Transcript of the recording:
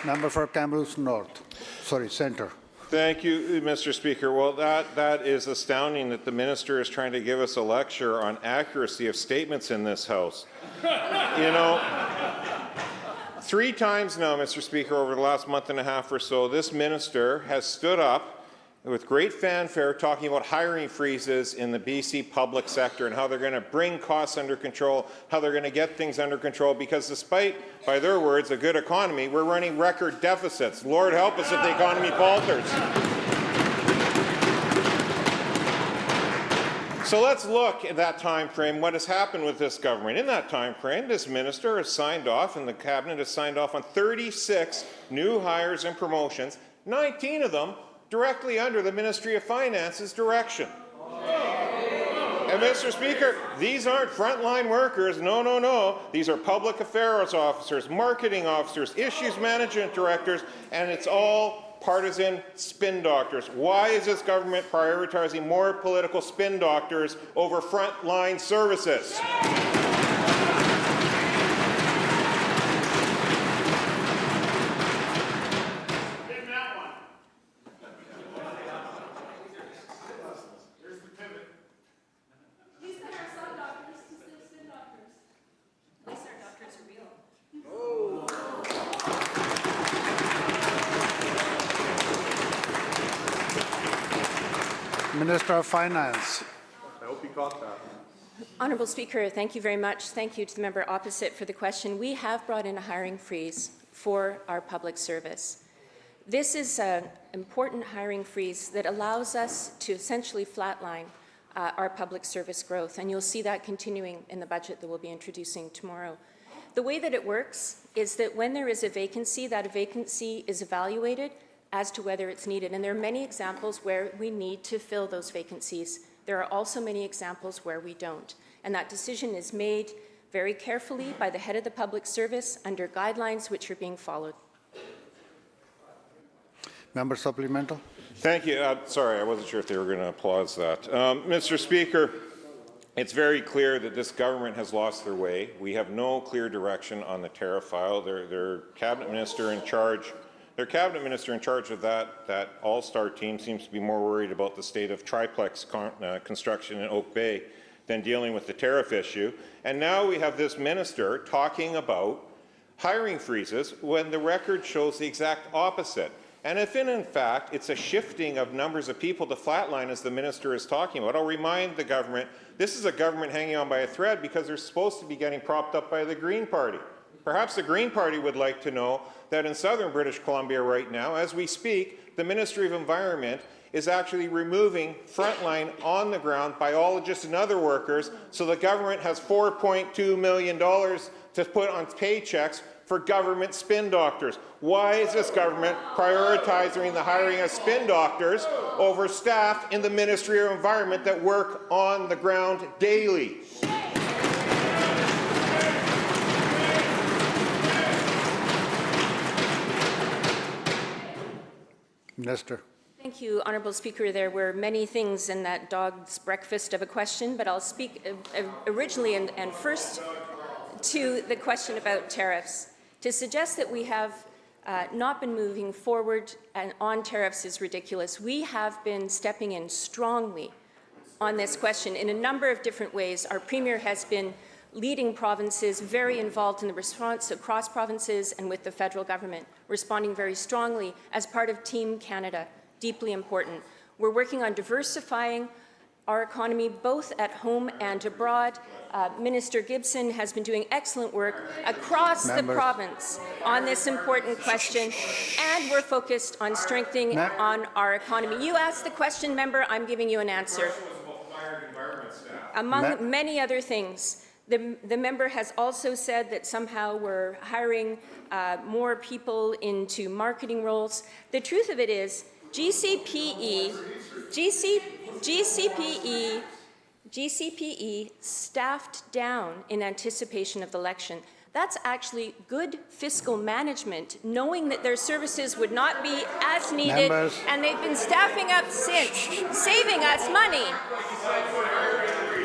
Member for Kamloops North. Sorry, Centre. Thank you, Mr. Speaker. Well, that is astounding that the minister is trying to give us a lecture on accuracy of statements in this House. You know, 3 times now, Mr. Speaker, over the last month and a half or so, this minister has stood up with great fanfare talking about hiring freezes in the BC public sector and how they're going to bring costs under control, how they're going to get things under control, because despite, by their words, a good economy, we're running record deficits. Lord help us if the economy falters. So let's look at that time frame, what has happened with this government. In that time frame, this minister has signed off and the cabinet has signed off on 36 new hires and promotions, 19 of them directly under the Ministry of Finance's direction. And Mr. Speaker, these aren't frontline workers. No, no, no. These are public affairs officers, marketing officers, issues management directors, and it's all partisan spin doctors. Why is this government prioritizing more political spin doctors over frontline services? Minister of Finance. I hope you caught that. Honourable Speaker, thank you very much. Thank you to the member opposite for the question. We have brought in a hiring freeze for our public service. This is an important hiring freeze that allows us to essentially flatline our public service growth, and you'll see that continuing in the budget that we'll be introducing tomorrow. The way that it works is that when there is a vacancy, that vacancy is evaluated as to whether it's needed. And there are many examples where we need to fill those vacancies. There are also many examples where we don't. And that decision is made very carefully by the head of the public service under guidelines which are being followed. Member supplemental. Thank you. Sorry, I wasn't sure if they were going to applaud that. Mr. Speaker, it's very clear that this government has lost their way. We have no clear direction on the tariff file. Their cabinet minister in charge of that all-star team seems to be more worried about the state of triplex construction in Oak Bay than dealing with the tariff issue. And now we have this minister talking about hiring freezes when the record shows the exact opposite. And if in fact it's a shifting of numbers of people to flatline as the minister is talking about, I'll remind the government, this is a government hanging on by a thread because they're supposed to be getting propped up by the Green Party. Perhaps the Green Party would like to know that in southern British Columbia right now, as we speak, the Ministry of Environment is actually removing frontline on the ground biologists and other workers, so the government has $4.2 million to put on paychecks for government spin doctors. Why is this government prioritizing the hiring of spin doctors over staff in the Ministry of Environment that work on the ground daily? Minister. Thank you, Honourable Speaker. There were many things in that dog's breakfast of a question, but I'll speak originally and first to the question about tariffs. To suggest that we have not been moving forward on tariffs is ridiculous. We have been stepping in strongly on this question in a number of different ways. Our Premier has been leading provinces, very involved in the response across provinces and with the federal government, responding very strongly as part of Team Canada, deeply important. We're working on diversifying our economy both at home and abroad. Minister Gibson has been doing excellent work across the province on this important question, and we're focused on strengthening on our economy. You asked the question, member, I'm giving you an answer. Among many other things, the member has also said that somehow we're hiring more people into marketing roles. The truth of it is GCPE staffed down in anticipation of the election. That's actually good fiscal management, knowing that their services would not be as needed, and they've been staffing up since, saving us money.